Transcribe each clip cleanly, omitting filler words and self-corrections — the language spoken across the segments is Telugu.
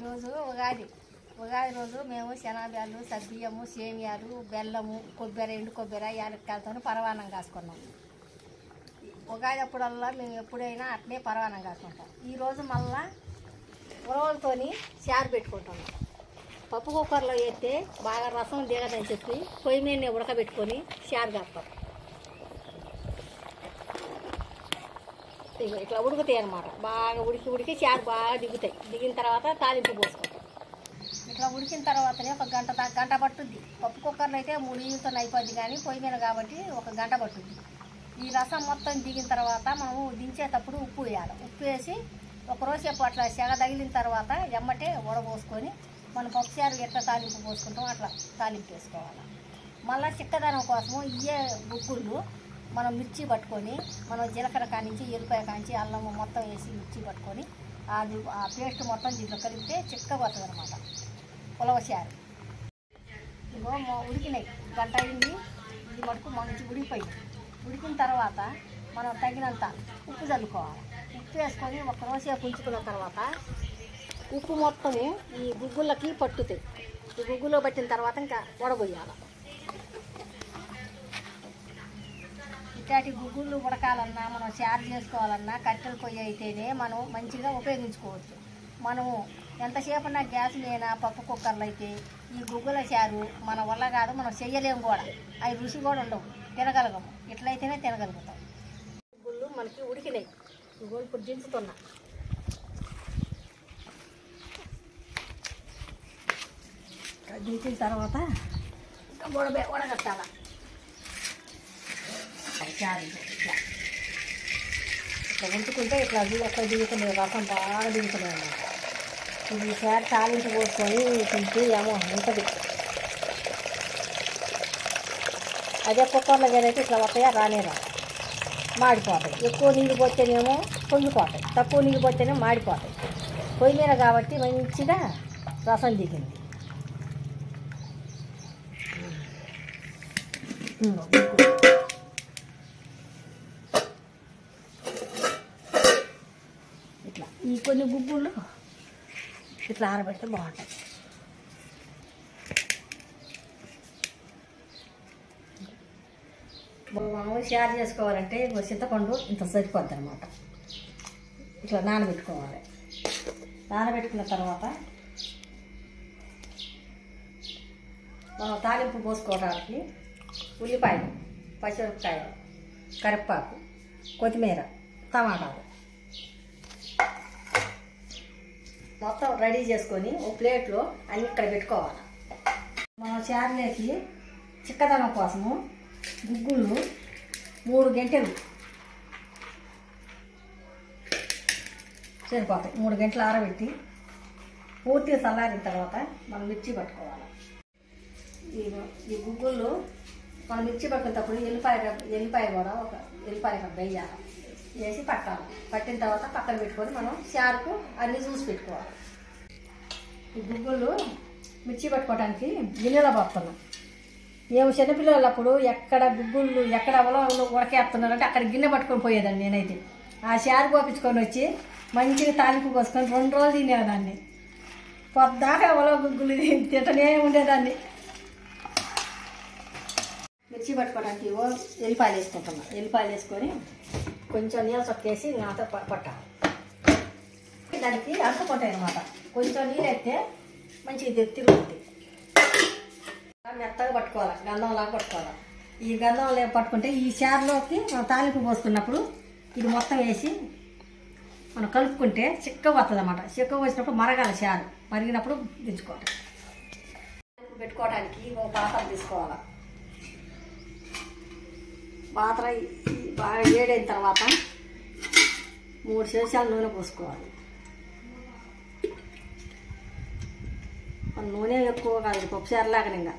ఈరోజు ఉగాది రోజు మేము శనగలు సబ్బియ్యము సేమియాలు బెల్లము కొబ్బరి ఎండు కొబ్బరి యాలక్కాయలతో పరవాన్నం కాసుకున్నాం. ఉగాది అప్పుడల్లా మేము ఎప్పుడైనా అట్లే పరవాన్నం కాసుకుంటాం. ఈరోజు మళ్ళా ఉలవలతోని చారు పెట్టుకుంటున్నాం. పప్పు కుక్కర్లో వేస్తే బాగా రసం దిగదని చెప్పి పొయ్యి మీద ఉడకబెట్టుకొని చారు కాస్తాం. ఇట్లా ఉడుకుతాయి అన్నమాట. బాగా ఉడికి చారు బాగా దిగుతాయి. దిగిన తర్వాత తాలింపు పోసుకుంటాం. ఇట్లా ఉడికిన తర్వాతనే ఒక గంట పట్టుద్ది. పప్పు కుక్కర్లో అయితే 3 నీళ్ళతో అయిపోద్ది, కానీ పొయ్యి మీద కాబట్టి ఒక గంట పట్టుద్ది. ఈ రసం మొత్తం దిగిన తర్వాత మనము దించేటప్పుడు ఉప్పు వేయాలి. ఉప్పు వేసి ఒకరోజు అట్లా సెగ తగిలిన తర్వాత ఎమ్మటే వడపోసుకొని మనం పప్పుచారు ఎట్లా తాలింపు పోసుకుంటాం అట్లా తాలింపు వేసుకోవాలి. మళ్ళీ చిక్కదనం కోసము ఇవే గుగ్గుళ్ళు మనం మిర్చి పట్టుకొని మనం జీలకర్ర కానించి ఎల్లిపాయ కానించి అల్లం మొత్తం వేసి మిర్చి పట్టుకొని అది ఆ పేస్ట్ మొత్తం దీంట్లో కలిపితే చిక్కబడుతుంది అనమాట ఉలవచారు. ఇంకో ఉడికినాయి, గంట అయింది. ఇది మటుకు మంచి ఉడికిపోయింది. ఉడికిన తర్వాత మనం తగినంత ఉప్పు చల్లుకోవాలి. ఉప్పు వేసుకొని ఒకరోజు ఉంచుకున్న తర్వాత ఉప్పు మొత్తము ఈ గుగ్గులకి పట్టుతాయి. ఈ గుగ్గులో పట్టిన తర్వాత ఇంకా వడబోయాలి. ఇట్లాంటి గుగ్గుళ్ళు ఉడకాలన్నా మనం చారు చేసుకోవాలన్నా కట్టెల పొయ్యి అయితేనే మనం మంచిగా ఉపయోగించుకోవచ్చు. మనము ఎంతసేపు ఉన్న గ్యాస్ మీద పప్పు కుక్కర్లు అయితే ఈ గుగ్గుల చారు మన వల్ల కాదు, మనం చెయ్యలేము కూడా. అవి రుచి కూడా ఉండవు, తినగలగము. ఇట్లయితేనే తినగలుగుతాం. గుగ్గుళ్ళు మనకి ఉడికినాయి. ఇగో ఇప్పుడు దించుతున్నా. దించిన తర్వాత వడగట్టాల చారు. ఇట్లా ఇట్లా ఉంచుకుంటే ఇట్లా దిగుతున్నాయి, రసం బాగా దిగుతున్నాయి అన్నమాట. ఇది చారు తాలింపు పోసుకొని తింటే ఏమో ఉంటుంది. అదే కుక్కర్లో అయితే ఇట్లా వస్తాయా రానేరా, మాడిపోతాయి. ఎక్కువ నీళ్ళు పోతేనేమో పొంగిపోతాయి, తక్కువ నీళ్ళు పోతేనేమో మాడిపోతాయి. పొయ్యి మీద కాబట్టి మంచిగా రసం దిగింది. ఇట్లా ఈ కొన్ని గుగ్గుళ్ళు ఇట్లా ఆరబెడితే బాగుంటాయి. మనం షేర్ చేసుకోవాలంటే చింతపండు ఇంత సరిపోద్ది అనమాట. ఇట్లా నానబెట్టుకోవాలి. నానబెట్టుకున్న తర్వాత మనం తాలింపు పోసుకోవడానికి ఉల్లిపాయలు, పచ్చిమిరపకాయలు, కరివేపాకు, కొత్తిమీర, టమాటాలు మొత్తం రెడీ చేసుకొని ఒక ప్లేట్లో అన్ని ఇక్కడ పెట్టుకోవాలి. మనం చారులోకి చిక్కదనం కోసము గుగ్గుళ్ళు 3 గంటలు సరిపోతాయి. 3 గంటలు ఆరబెట్టి పూర్తిగా చల్లారిన తర్వాత మనం మిర్చి పట్టుకోవాలి. ఈ గుగ్గుళ్ళు మనం మిర్చి పట్టుకునేటప్పుడు ఎల్లిపాయ కూడా ఒక ఎల్లిపాయ వేయాలి, వేసి పట్టాలి. పట్టిన తర్వాత పక్కన పెట్టుకొని మనం చారుకు అన్నీ చూసి పెట్టుకోవాలి. ఈ గుగ్గుళ్ళు మిర్చి పట్టుకోవడానికి గిన్నెలో పడుతున్నాం. మేము చిన్నపిల్లలప్పుడు ఎక్కడ గుగ్గుళ్ళు ఎక్కడ అవలో ఉడకేస్తున్నారంటే అక్కడ గిన్నె పట్టుకొని పోయేదాన్ని. నేనైతే ఆ చారు పోపించుకొని వచ్చి మంచిగా తాలింపు పోసుకొని 2 రోజులు తినేదాన్ని. పొద్దాక అవలో గుగ్గులు తింటనే ఉండేదాన్ని. మిర్చి పట్టుకోవడానికి ఎల్లిపాయలు వేసుకుంటున్నాం. ఎల్లిపాయలు వేసుకొని కొంచెం నీళ్ళు చొక్కేసి నాతో పట్టాలి. దానికి అంటుకుంటాయి అన్నమాట. కొంచెం నీళ్ళు అయితే మంచిగా తిరుగుతుంది. మెత్తగా పట్టుకోవాలి, గంధంలాగా పట్టుకోవాలి. ఈ గంధంలో పట్టుకుంటే ఈ చారులోకి మనం తాలింపు పోసుకున్నప్పుడు ఇది మొత్తం వేసి మనం కలుపుకుంటే చిక్క వస్తుంది అన్నమాట. చిక్క వచ్చినప్పుడు మరగాలి. చారు మరిగినప్పుడు దించుకోవాలి. పెట్టుకోవడానికి ఒక పాత్ర తీసుకోవాలి. పాత్ర బాగా వేడైన తర్వాత 3 చెంచాల నూనె పోసుకోవాలి. నూనె ఎక్కువ కాదు, పప్పుచారులాగా. ఇంకా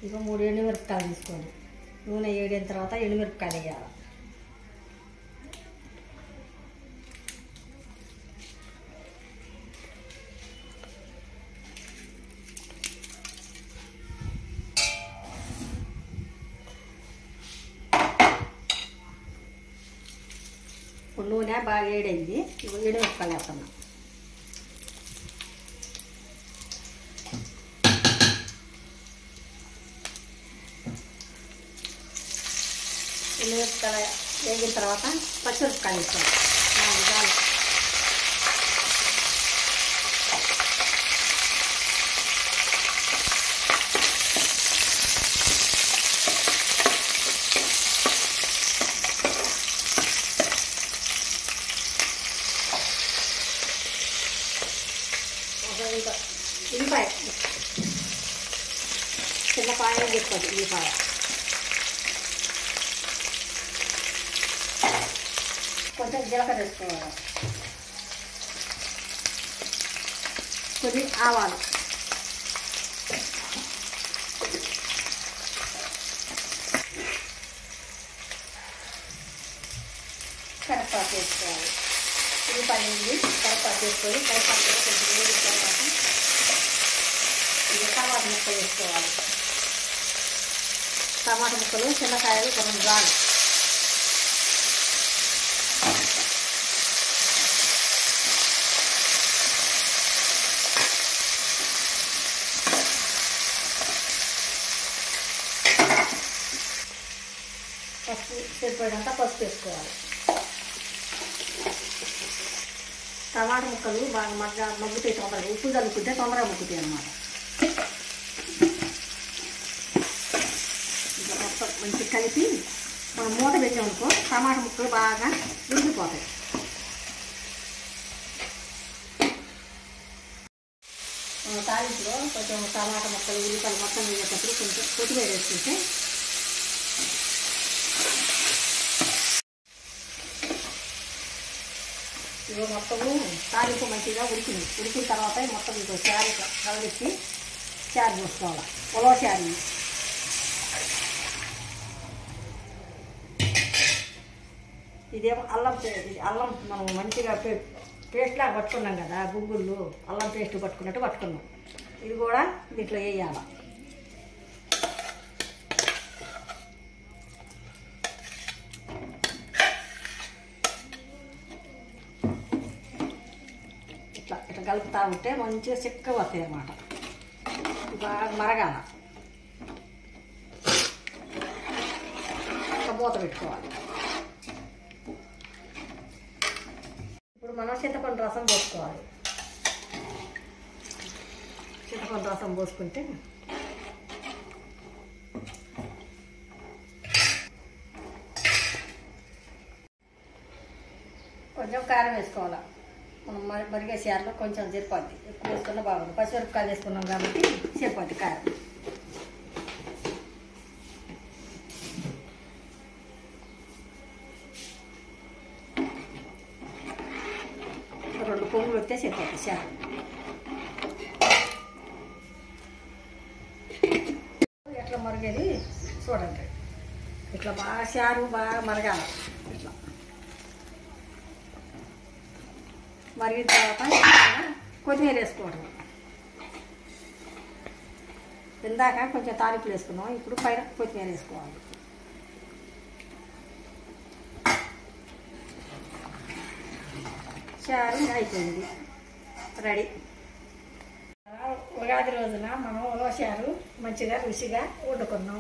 ఇక 3 ఎండుమిరపకాయలు తీసుకోండి. నూనె వేడైన తర్వాత ఎండుమిరపకాయలు వేయాలి. ఇప్పుడు నూనె బాగా వేడైంది. ఇప్పుడు ఎండుమిరపకాయలు వేస్తున్నాం. ఎండుమిరపకాయలు వేగిన తర్వాత పచ్చిమిరపకాయలు వేస్తాం. ఉల్లిపాయ చిన్నపాయ చెప్పుకోండి. ఉల్లిపాయ కొంచెం జీలకర్ర వేసుకోవాలి. కొన్ని ఆవాలు, కరివేపాకు వేసుకోవాలి. ఉల్లిపాయ వేసి కరివేపాకు వేసుకొని కరివేపాకు కొంచెం వేడిన తర్వాత ఇది టమాటా ముక్కలు వేసుకోవాలి. టమాటా ముక్కలు చిన్నకాయలు కొంచెం రాను. పసుపు సరిపోయినంత పసుపు వేసుకోవాలి. టమాటా ముక్కలు బాగా మగ్గుతాయి తొందరగా. ఉప్పు చల్లుకుంటే తొందరగా మగ్గుతాయి అన్నమాట. ఇంకా మొత్తం మంచిగా కలిపి మనం మూత పెట్టామనుకో టమాటా ముక్కలు బాగా ఉడికిపోతాయి. తాలింపులో కొంచెం టమాటా ముక్కలు ఉల్లిపాయలు మొత్తం వేసేటప్పుడు కొంచెం కొత్తిమీర వేసుకుంటే ఇవి మొత్తము తాలింపు మంచిగా ఉడికిన తర్వాత మొత్తం ఇంకో చారు కలగెత్తి చారు పోసుకోవాలి. ఉలవ చారు ఇదేమో అల్లం మనం మంచిగా పేస్ట్ లాగా పట్టుకున్నాం కదా. గుగ్గుళ్ళు అల్లం పేస్ట్ పట్టుకున్నట్టు పట్టుకున్నాం. ఇది కూడా దీంట్లో వేయాలి. ఇట్లా కలుపుతూ ఉంటే మంచిగా చిక్కగా వస్తాయి అన్నమాట. బాగా మరగాల. మూత పెట్టుకోవాలి. ఇప్పుడు మనం చింతపండు రసం పోసుకోవాలి. చింతపండు రసం పోసుకుంటే కొంచెం కారం వేసుకోవాలి. మనం మరిగే చారులో కొంచెం సరిపోద్ది. ఎక్కువ వేసుకున్నా బాగుంది. పచ్చిమిరపకాయలు వేసుకున్నాం కాబట్టి సరిపోద్ది కారం. రెండు పొంగులు వస్తే సరిపోద్ది చారు. ఎట్లా మరిగేది చూడండి. ఇట్లా బాగా చారు బాగా మరగాలి. ఇట్లా మరిగిన తర్వాత కొత్తిమీర వేసుకోవడం. ఇందాక కొంచెం తాలింపులు వేసుకున్నాం. ఇప్పుడు పైన కొత్తిమీర వేసుకోవాలి. చారు అయిపోయింది, రెడీ. ఉగాది రోజున మనం ఉలవ చారు మంచిగా రుచిగా వండుకున్నాం.